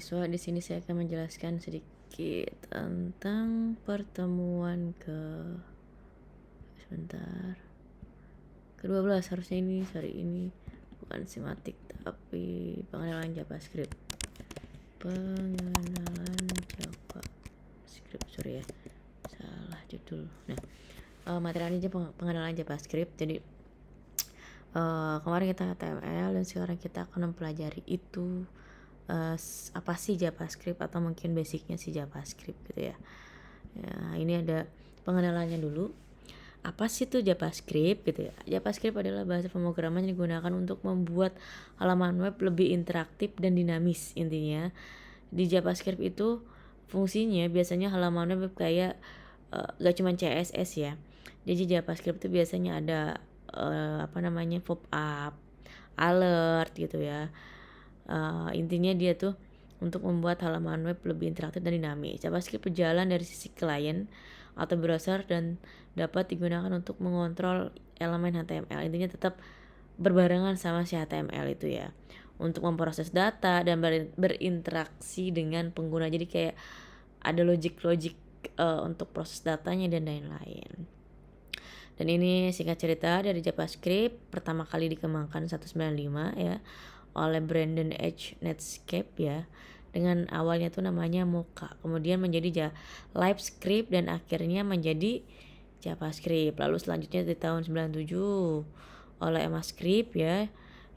Siswa, di sini saya akan menjelaskan sedikit tentang pertemuan sebentar ke-12. Harusnya ini hari ini bukan simatik tapi pengenalan JavaScript. Sorry ya, salah judul. Materi aja pengenalan JavaScript. Jadi kemarin kita HTML dan sekarang kita akan mempelajari itu apa sih JavaScript atau mungkin basicnya sih JavaScript gitu ya. Ini ada pengenalannya dulu. Apa sih tuh JavaScript gitu ya? JavaScript adalah bahasa pemrograman yang digunakan untuk membuat halaman web lebih interaktif dan dinamis. Intinya di JavaScript itu fungsinya biasanya halaman web kayak gak cuma CSS ya. Jadi JavaScript itu biasanya ada pop-up, alert gitu ya. Intinya dia tuh untuk membuat halaman web lebih interaktif dan dinamis. JavaScript berjalan dari sisi klien atau browser dan dapat digunakan untuk mengontrol elemen HTML. Intinya tetap berbarengan sama si HTML itu ya, untuk memproses data dan berinteraksi dengan pengguna. Jadi kayak ada logic untuk proses datanya dan lain-lain. Dan ini singkat cerita dari JavaScript pertama kali dikembangkan 195 ya oleh Brandon H. Netscape ya, dengan awalnya tuh namanya Mocha, kemudian menjadi LiveScript dan akhirnya menjadi JavaScript. Lalu selanjutnya di tahun 97 oleh EMAScript ya,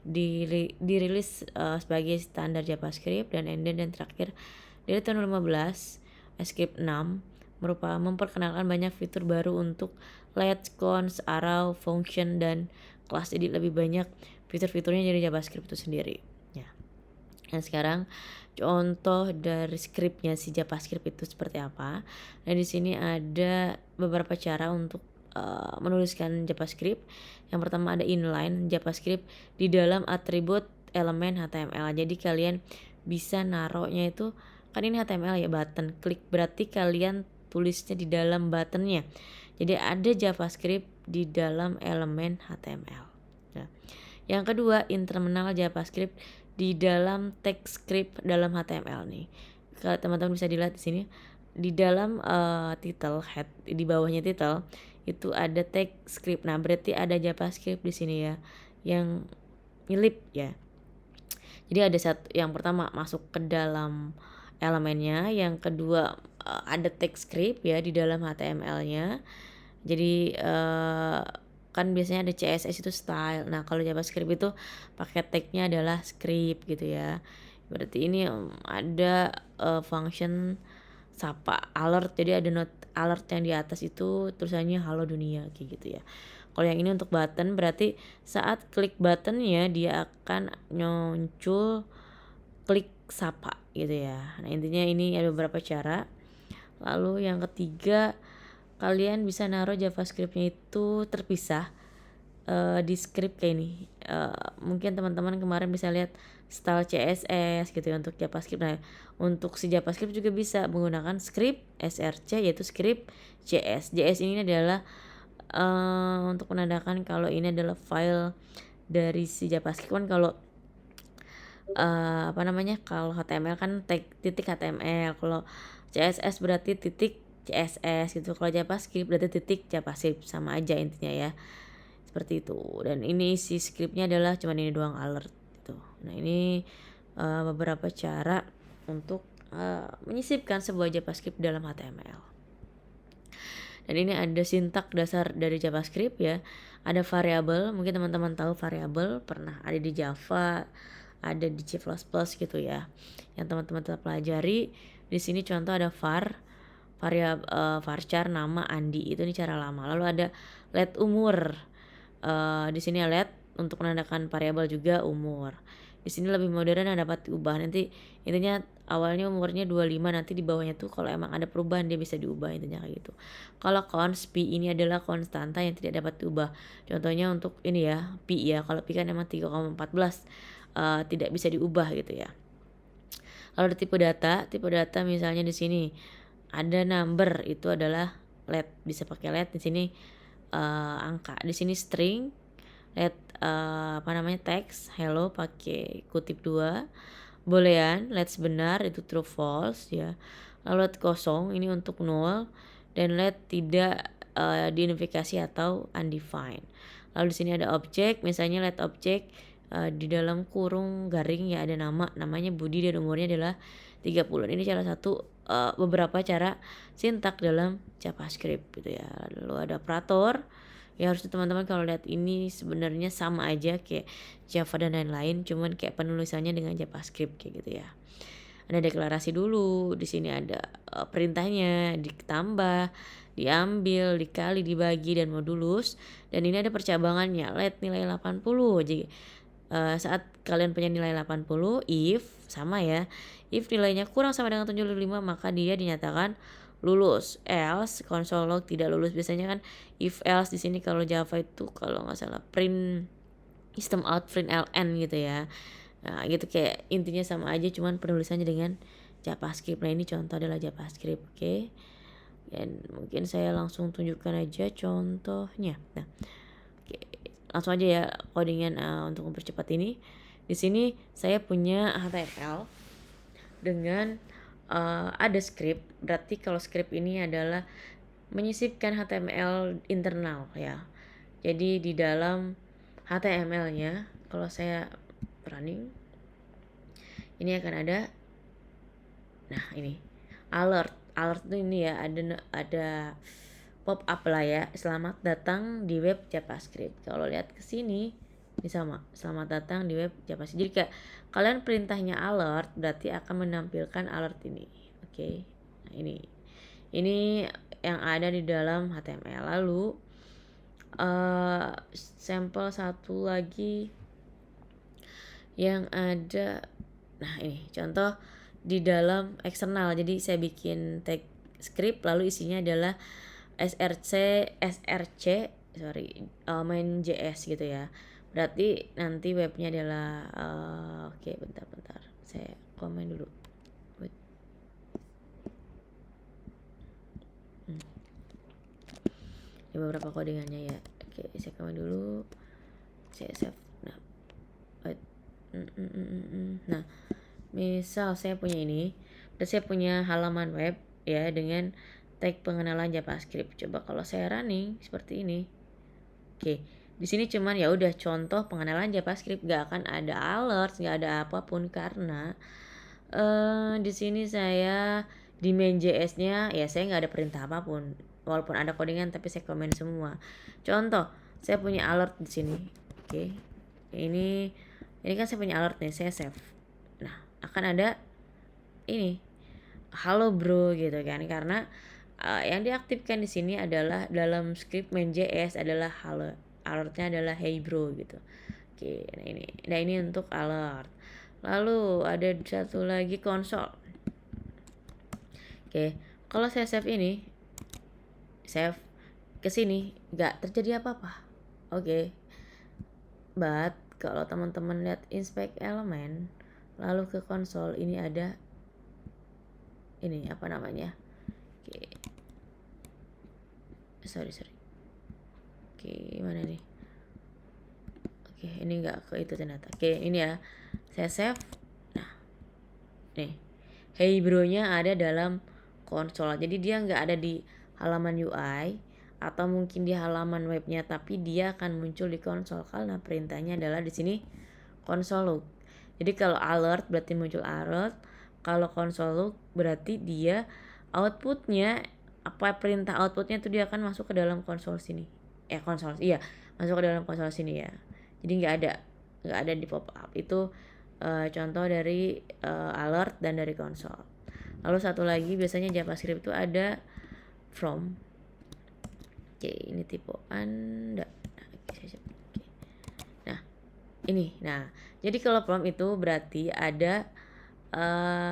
dirilis sebagai standar JavaScript dan terakhir dari tahun 2015 EScape 6 merupakan memperkenalkan banyak fitur baru untuk let, cons, arrow, function, dan kelas. Jadi lebih banyak fitur-fiturnya dari JavaScript itu sendiri ya. Dan sekarang contoh dari scriptnya si JavaScript itu seperti apa. Nah di sini ada beberapa cara untuk menuliskan JavaScript. Yang pertama ada inline JavaScript di dalam atribut elemen HTML. Jadi kalian bisa naruhnya itu, kan ini HTML ya, button klik, berarti kalian tulisnya di dalam buttonnya. Jadi ada JavaScript di dalam elemen HTML. Nah, yang kedua, internal JavaScript di dalam text script dalam HTML nih. Kalau teman-teman bisa dilihat di sini di dalam title head, di bawahnya title itu ada text script. Nah, berarti ada JavaScript di sini ya yang nyelip ya. Jadi ada satu, yang pertama masuk ke dalam elemennya, yang kedua ada text script ya di dalam HTML-nya. Jadi kan biasanya ada CSS itu style. Nah, kalau JavaScript itu pakai tag-nya adalah script gitu ya. Berarti ini ada function sapa alert. Jadi ada note alert yang di atas itu tulisannya halo dunia kayak gitu ya. Kalau yang ini untuk button, berarti saat klik buttonnya dia akan muncul klik sapa gitu ya. Nah, intinya ini ada beberapa cara. Lalu yang ketiga, kalian bisa naruh JavaScript-nya itu terpisah di script kayak ini. Mungkin teman-teman kemarin bisa lihat style CSS gitu ya untuk JavaScript. Nah, untuk si JavaScript juga bisa menggunakan script src, yaitu script JS. JS ini adalah untuk menandakan kalau ini adalah file dari si JavaScript. Kan kalau kalau HTML kan titik HTML, kalau CSS berarti titik CSS gitu, kalau JavaScript berarti titik JavaScript, sama aja intinya ya, seperti itu. Dan ini isi scriptnya adalah cuman ini doang, alert gitu. Nah, ini beberapa cara untuk menyisipkan sebuah JavaScript dalam HTML. Dan ini ada sintak dasar dari JavaScript ya. Ada variabel, mungkin teman-teman tahu variabel, pernah ada di Java, ada di C++ gitu ya, yang teman-teman telah pelajari. Di sini contoh ada varchar nama Andi, itu nih cara lama. Lalu ada let umur, di sini let untuk menandakan variabel juga umur. Di sini lebih modern yang dapat diubah. Nanti intinya awalnya umurnya 25, nanti di bawahnya tuh kalau emang ada perubahan dia bisa diubah, intinya kayak gitu. Kalau const pi ini adalah konstanta yang tidak dapat diubah. Contohnya untuk ini ya, pi ya. Kalau pi kan emang 3,14 tidak bisa diubah gitu ya. Lalu ada tipe data misalnya di sini ada number, itu adalah let, bisa pakai let. Di sini angka, di sini string, let teks hello pakai kutip 2, boolean, let benar itu true false ya. Lalu let kosong ini untuk null, dan let tidak diidentifikasi atau undefined. Lalu di sini ada objek, misalnya let objek di dalam kurung garing ya ada namanya Budi dan umurnya adalah 30. Ini salah satu beberapa cara sintak dalam JavaScript gitu ya. Lalu ada operator. Ya harusnya teman-teman kalau lihat ini sebenarnya sama aja kayak Java dan lain-lain, cuman kayak penulisannya dengan JavaScript kayak gitu ya. Ada deklarasi dulu, di sini ada perintahnya, ditambah, diambil, dikali, dibagi, dan modulus. Dan ini ada percabangannya, let nilai 80. Jadi saat kalian punya nilai 80, if sama ya, if nilainya kurang sama dengan 75 maka dia dinyatakan lulus. Else console log tidak lulus. Biasanya kan if else di sini kalau Java itu kalau nggak salah print system out, print ln gitu ya. Nah gitu, kayak intinya sama aja cuman penulisannya dengan JavaScript. Nah ini contoh adalah JavaScript, oke. Dan mungkin saya langsung tunjukkan aja contohnya. Nah oke, langsung aja ya codingan untuk mempercepat ini. Di sini saya punya HTML dengan ada script. Berarti kalau script ini adalah menyisipkan HTML internal ya. Jadi di dalam HTML-nya kalau saya running ini akan ada, nah ini alert itu ini ya, ada pop up lah ya, selamat datang di web JavaScript. Kalau lihat ke sini ini sama, selamat datang di web JavaScript. Jadi kayak kalian perintahnya alert berarti akan menampilkan alert ini. Oke. Nah ini yang ada di dalam HTML. Lalu sampel satu lagi yang ada, nah ini contoh di dalam eksternal. Jadi saya bikin tag script lalu isinya adalah main.js gitu ya. Berarti nanti webnya adalah oke, bentar saya komen dulu. Ini beberapa codingannya ya. Oke, saya komen dulu. Saya save. Nah, misal saya punya ini, dan saya punya halaman web ya dengan tag pengenalan JavaScript. Coba kalau saya running seperti ini. Oke, di sini cuman ya udah contoh pengenalan JavaScript, gak akan ada alert, gak ada apapun karena di sini saya di main JS-nya ya saya nggak ada perintah apapun. Walaupun ada codingan tapi saya komen semua. Contoh, saya punya alert di sini. Oke. Ini kan saya punya alert nih, saya save. Nah, akan ada ini halo bro gitu kan, karena yang diaktifkan di sini adalah dalam script main.js adalah halo, alertnya adalah hey bro gitu. Oke, nah ini untuk alert. Lalu ada satu lagi konsol. Oke, kalau saya save ini, save ke sini nggak terjadi apa-apa. Oke, but kalau teman-teman lihat inspect element lalu ke konsol, ini ada ini apa namanya, oke, sorry oke, mana nih, oke ini nggak ke itu ternyata. Oke, ini ya saya save. Nah nih hey bro nya ada dalam konsol, jadi dia nggak ada di halaman UI atau mungkin di halaman webnya, tapi dia akan muncul di konsol karena perintahnya adalah di sini console log. Jadi kalau alert berarti muncul alert, kalau console log berarti dia outputnya, apa perintah outputnya itu dia akan masuk ke dalam konsol sini. Masuk ke dalam konsol sini ya. Jadi nggak ada di pop up. Itu contoh dari alert dan dari konsol. Lalu satu lagi biasanya JavaScript itu ada from. Oke, ini tipe Anda. Nah, ini. Nah, jadi kalau from itu berarti ada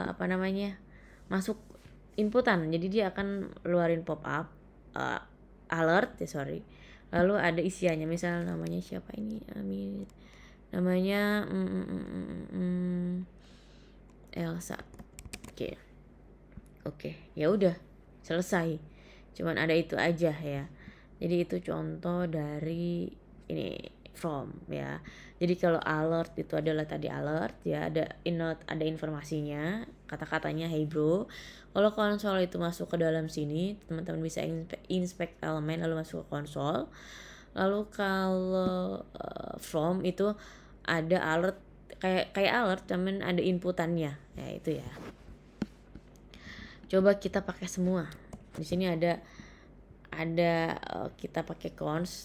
apa namanya? Masuk inputan. Jadi dia akan keluarin pop up alert ya, sorry. Lalu ada isiannya, misal namanya siapa ini? Namanya Elsa. Oke, ya udah selesai. Cuman ada itu aja ya. Jadi itu contoh dari ini from ya. Jadi kalau alert itu adalah tadi alert ya, ada informasinya, kata-katanya hey bro. Kalau konsol itu masuk ke dalam sini, teman-teman bisa inspect elemen lalu masuk ke konsol. Lalu kalau from itu ada alert kayak alert, cuman ada inputannya ya itu ya. Coba kita pakai semua. Di sini ada kita pakai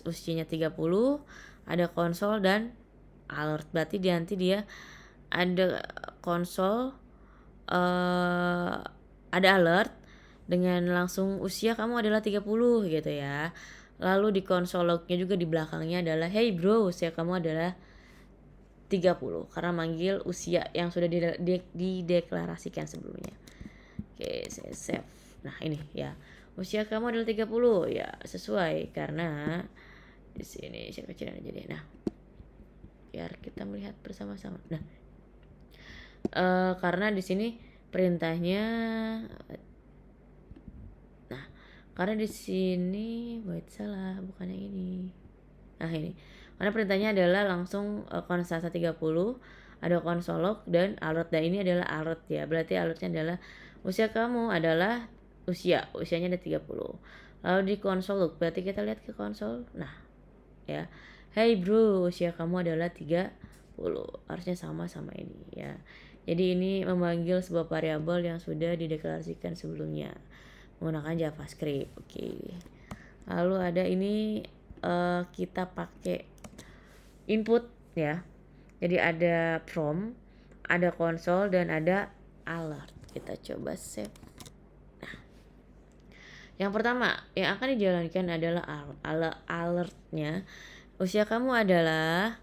usianya 30, ada konsol dan alert. Berarti nanti dia ada konsol, ada alert dengan langsung usia kamu adalah 30 gitu ya. Lalu di konsol lognya juga di belakangnya adalah hey bro, usia kamu adalah 30 karena manggil usia yang sudah dideklarasikan sebelumnya. Oke, saya save. Nah, ini ya. Usia kamu adalah 30 ya, sesuai karena di sini saya kecilin aja deh. Nah, biar kita melihat bersama-sama. Nah, karena di sini perintahnya, nah, karena di sini salah, bukan yang ini. Nah, ini. Karena perintahnya adalah langsung konstanta 30, ada konsol log dan alert, dan ini adalah alert ya. Berarti alertnya adalah usia kamu adalah usianya ada 30. Lalu di konsol log, berarti kita lihat ke konsol. Nah, ya. Hey bro, usia kamu adalah 30. Harusnya sama ini ya. Jadi ini memanggil sebuah variabel yang sudah dideklarasikan sebelumnya menggunakan JavaScript. Oke. Lalu ada ini kita pakai input ya. Jadi ada from, ada konsol dan ada alert. Kita coba save. Nah, yang pertama yang akan dijalankan adalah alertnya. Usia kamu adalah,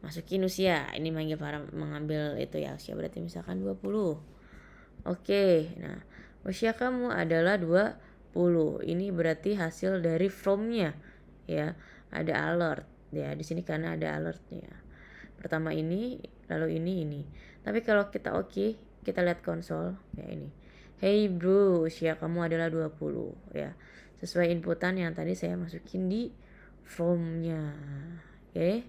masukin usia. Ini mengambil itu ya, usia berarti misalkan 20. Oke, nah usia kamu adalah 20. Ini berarti hasil dari from-nya ya. Ada alert ya di sini karena ada alertnya. Pertama ini, lalu ini. Tapi kalau kita kita lihat konsol ya ini. Hey bro, usia kamu adalah 20 ya. Sesuai inputan yang tadi saya masukin di from-nya. Oke.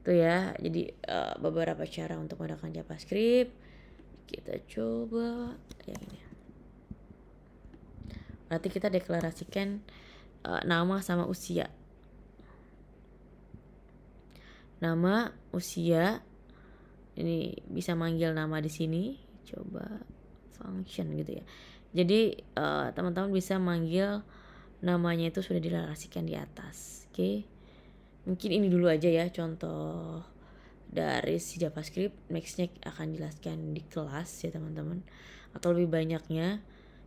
Itu ya. Jadi beberapa cara untuk menggunakan JavaScript. Kita coba yang ini. Berarti kita deklarasikan nama sama usia. Nama, usia, ini bisa manggil nama di sini. Coba function gitu ya. Jadi teman-teman bisa manggil namanya itu sudah dideklarasikan di atas. Oke. Mungkin ini dulu aja ya contoh dari si JavaScript. Nextnya akan jelaskan di kelas ya teman-teman, atau lebih banyaknya.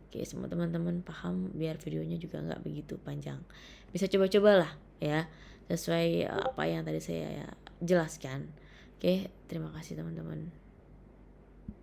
Oke, semua teman-teman paham biar videonya juga nggak begitu panjang. Bisa coba-cobalah ya sesuai apa yang tadi saya jelaskan. Oke, terima kasih teman-teman.